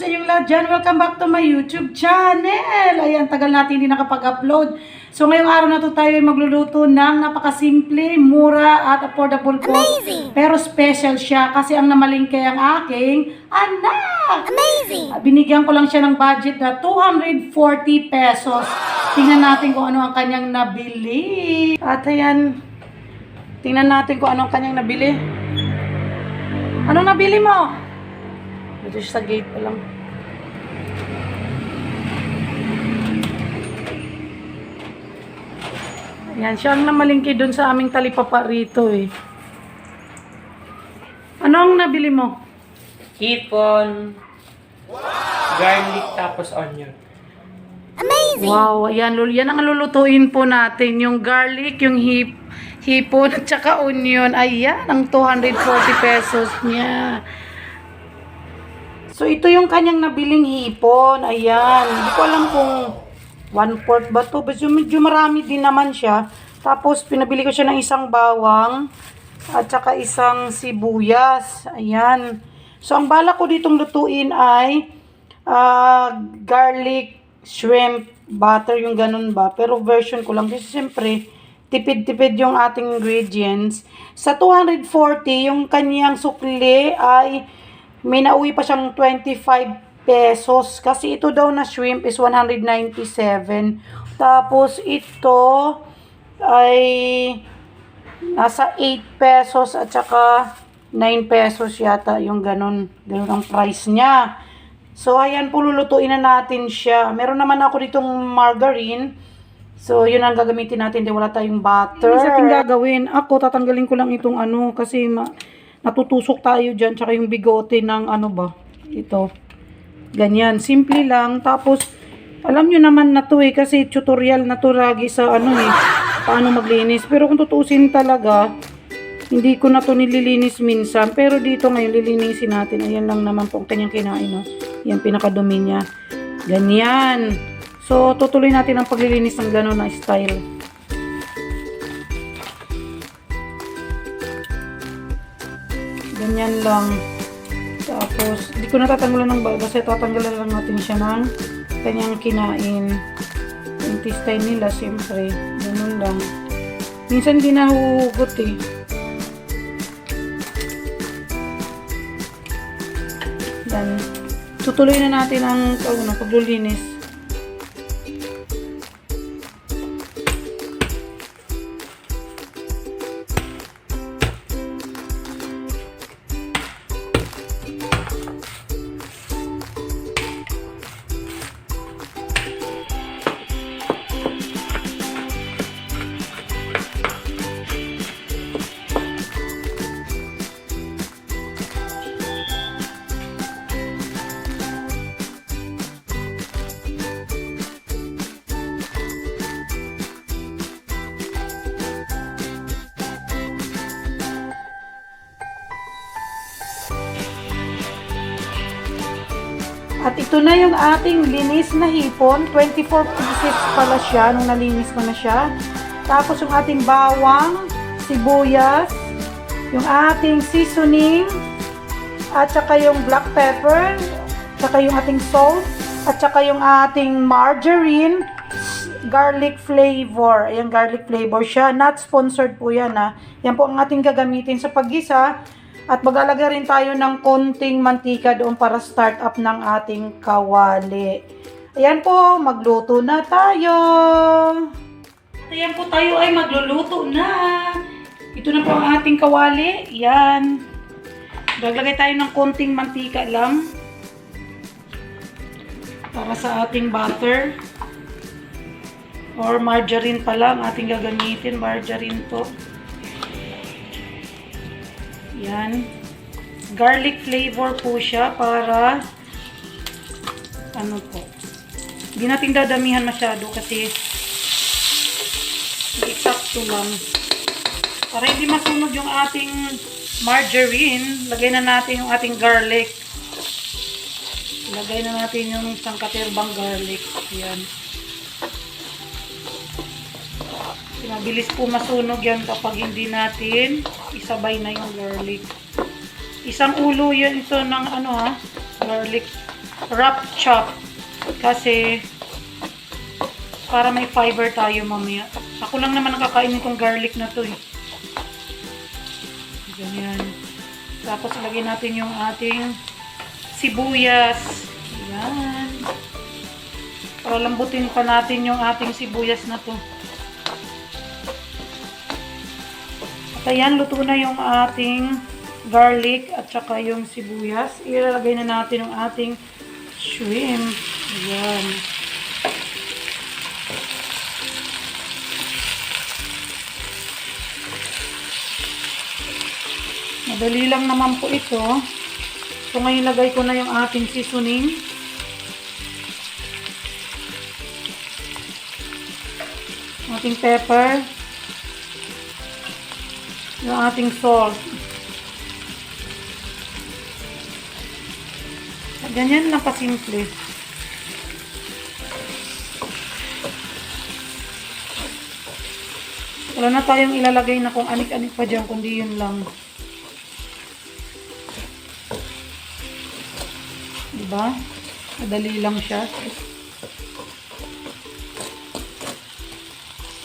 sa inyong lahat dyan. Welcome back to my YouTube channel. Ayan, tagal natin hindi nakapag-upload. So, ngayong araw na to tayo ay magluluto ng napakasimple, mura at affordable po. Amazing! Pero special siya kasi ang namalingkay ang aking anak. Amazing! Binigyan ko lang siya ng budget na 240 pesos. Tingnan natin kung ano ang kanyang nabili. At ayan, tingnan natin kung ano ang kanyang nabili. Ano nabili mo? Dito siya sa gate pa lang. Yan, siya ang namalingki doon sa aming talipapa rito eh. Ano ang nabili mo? Hipon, garlic, tapos onion. Amazing! Wow, ayan, yan ang lulutuin po natin. Yung garlic, yung hipon, at saka onion. Ayan, ang 240 pesos niya. So, ito yung kanyang nabiling hipon. Ayan. Hindi ko alam kung 1/4 ba to. But medyo marami din naman siya. Tapos, pinabili ko siya ng isang bawang at saka isang sibuyas. Ayan. So, ang bala ko ditong lutuin ay garlic, shrimp, butter, yung ganun ba. Pero version ko lang. Kasi siyempre, tipid-tipid yung ating ingredients. Sa 240, yung kanyang sukli ay may nauwi pa siyang 25 pesos. Kasi ito daw na shrimp is 197. Tapos ito ay nasa 8 pesos at saka 9 pesos yata yung ganun. Ganun ang price niya. So, ayan po, lulutuin na natin siya. Meron naman ako ditong margarine. So, yun ang gagamitin natin. Di wala tayong butter. Isa ating gagawin. Ako, tatanggalin ko lang itong ano kasi natutusok tayo dyan, tsaka yung bigote ng ano ba, ito. Ganyan, simple lang. Tapos, alam nyo naman na to eh, kasi tutorial na to lagi sa ano eh, paano maglinis. Pero kung tutuusin talaga, hindi ko na to nililinis minsan. Pero dito ngayon, lilinisin natin. Ayan lang naman po ang kanyang kinain, no? Yan, pinakadumi niya. Ganyan. So, tutuloy natin ang paglilinis ng gano'n na style. Ganyan lang. Tapos, hindi ko natatanggalan ng baga kasi tatanggalan lang natin siya ng kanyang kinain. Intestine nila, siyempre. Ganun lang. Minsan hindi nahuhugot eh. Yan. Tutuloy na natin ang paglilinis. At ito na yung ating linis na hipon. 24 pieces pala siya nung nalinis ko na siya. Tapos yung ating bawang, sibuyas, yung ating seasoning, at saka yung black pepper, saka yung ating salt, at saka yung ating margarine, garlic flavor. Ayan, garlic flavor siya. Not sponsored po yan ha. Yan po ang ating gagamitin sa paggisa. At mag-alaga rin tayo ng konting mantika doon para start up ng ating kawali. Ayan po, magluto na tayo. At ayan po tayo ay magluluto na. Ito na po ang ating kawali. Ayan. Maglagay tayo ng konting mantika lang. Para sa ating butter. Or margarine pa lang ating gagamitin. Margarine to. Yan. Garlic flavor po siya para ano po. Hindi natin dadamihan masyado kasi eksakto lang. Para hindi masunog yung ating margarine, lagay na natin yung ating garlic. Lagay na natin yung isang katirbang garlic. Yan. Mabilis po masunog yan kapag hindi natin isabay na yung garlic. Isang ulo yan ito ng garlic. wrap chop. Kasi, para may fiber tayo mamaya. Ako lang naman nakakainin tong garlic na to eh. Ganyan. Tapos, lagyan natin yung ating sibuyas. Ayan. Para lambutin pa natin yung ating sibuyas na to. At ayan, luto na yung ating garlic at saka yung sibuyas. Ilalagay na natin yung ating shrimp. Ayan. Madali lang naman po ito. So ngayon lagay ko na yung ating seasoning. Ating pepper. Yung ating salt. Ganyan lang kasimple. Wala na tayong ilalagay na kung anik-anik pa dyan, kundi yun lang. Diba? Madali lang siya.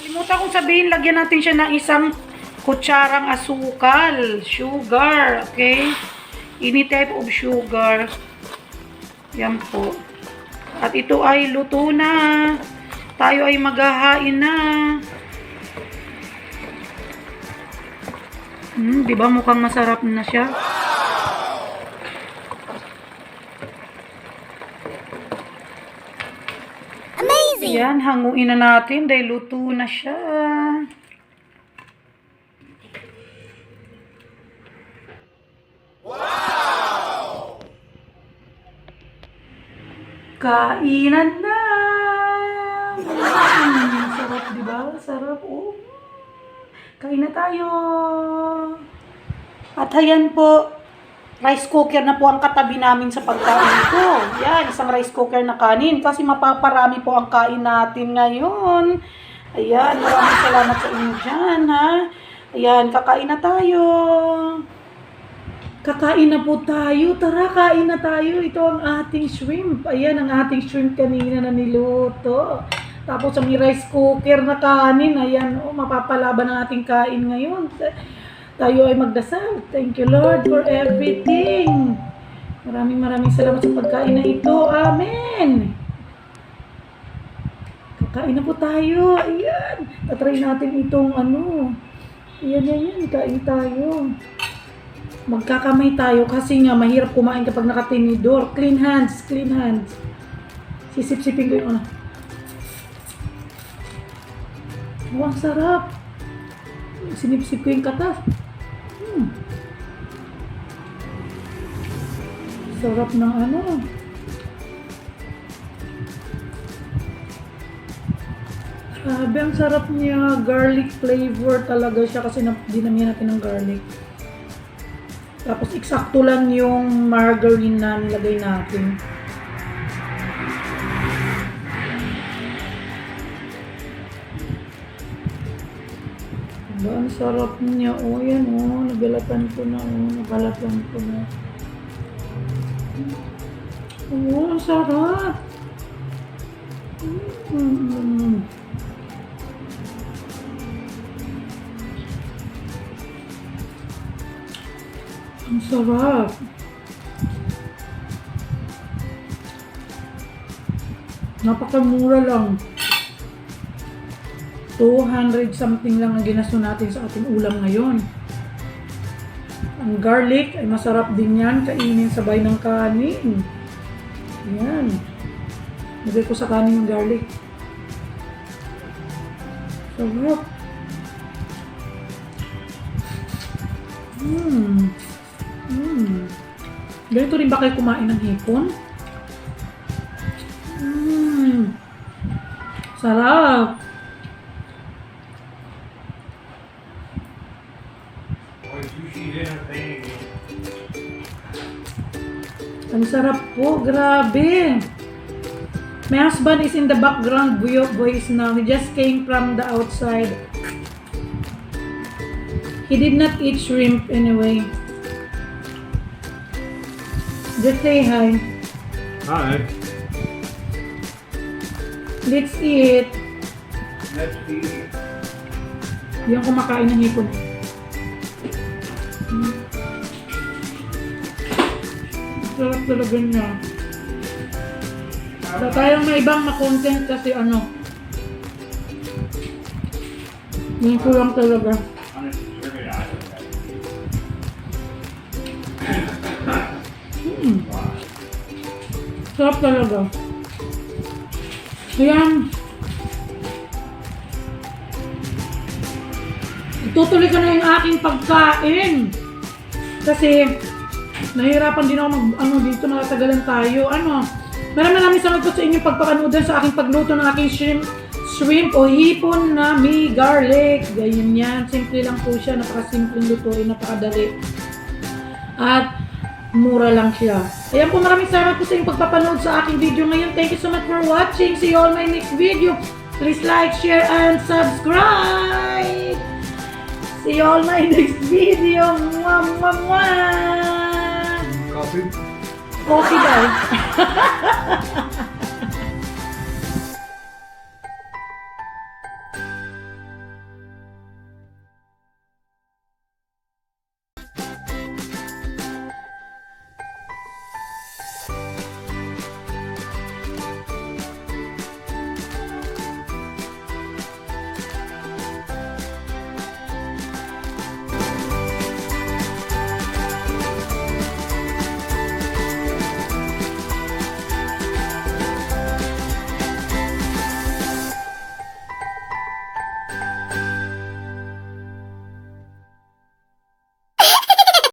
Kalimutan kong sabihin, lagyan natin siya ng isang kutsarang asukal. Sugar. Okay? Any type of sugar. Yan po. At ito ay luto na. Tayo ay maghahain na. Diba mukhang masarap na siya? Amazing! Yan, hanguin na natin dahil luto na siya. Kainan na! Sarap, diba? Sarap, oh. Kain na tayo! At ayan po, rice cooker na po ang katabi namin sa pagkain ko. Yan, isang rice cooker na kanin. Kasi mapaparami po ang kain natin ngayon. Ayan, maraming salamat sa inyo dyan, ha? Ayan, kakain na tayo. Kakain na po tayo. Tara, kain na tayo. Ito ang ating shrimp. Ayan, ang ating shrimp kanina na niluto. Tapos ang rice cooker na kanin. Ayan, oh, mapapalaban ang ating kain ngayon. Tayo ay magdasal. Thank you, Lord, for everything. Maraming salamat sa pagkain na ito. Amen. Kakain na po tayo. Ayan. Tatry natin itong ano. Ayan. Kain tayo. Magkakamay tayo kasi nga mahirap kumain kapag nakatinidor. Clean hands. Sisip-sipin ko yung ano. Oh, ang sarap. Sinip-sip ko yung katas. Sarap ng ano. Grabe, ang sarap niya. Garlic flavor talaga siya kasi dinamihan natin ng garlic. Tapos, eksakto lang yung margarine na nilagay natin. Diba? Ang sarap niya. O, yan o. Nabalatan ko na. O, ang sarap. Ang sarap. Napakamura lang. 200 something lang ang ginasto natin sa ating ulam ngayon. Ang garlic ay masarap din yan. Kainin sabay ng kanin. Yan. Lagay ko sa kanin yung garlic. Sarap. Ganito rin ba kayo kumain ng hipon? Sarap. Ang sarap po. Grabe. My husband is in the background. Voice now. He just came from the outside. He did not eat shrimp anyway. Just say hi. Hi. Let's eat. Let's eat. Yung kumakain ng hipon. Sarap talaga niya. Wala tayong may ibang na-content kasi ano. Yung kulang talaga. Sarap talaga. Ayan. Itutuloy ko na yung aking pagkain. Kasi, nahihirapan din ako dito, nakatagalan tayo. Maraming salamat po sa inyong pagpapanood sa aking pagluto ng aking shrimp o hipon na may garlic. Ganyan yan. Simple lang po siya. Napakasimpleng lutuin. Napakadali. At, mura lang siya. Ayan po, maraming salamat po sa inyong pagpapanood sa aking video ngayon. Thank you so much for watching. See you on my next video. Please like, share, and subscribe. See you on my next video. Mwah, mwah, mwah. Coffee. Coffee daw.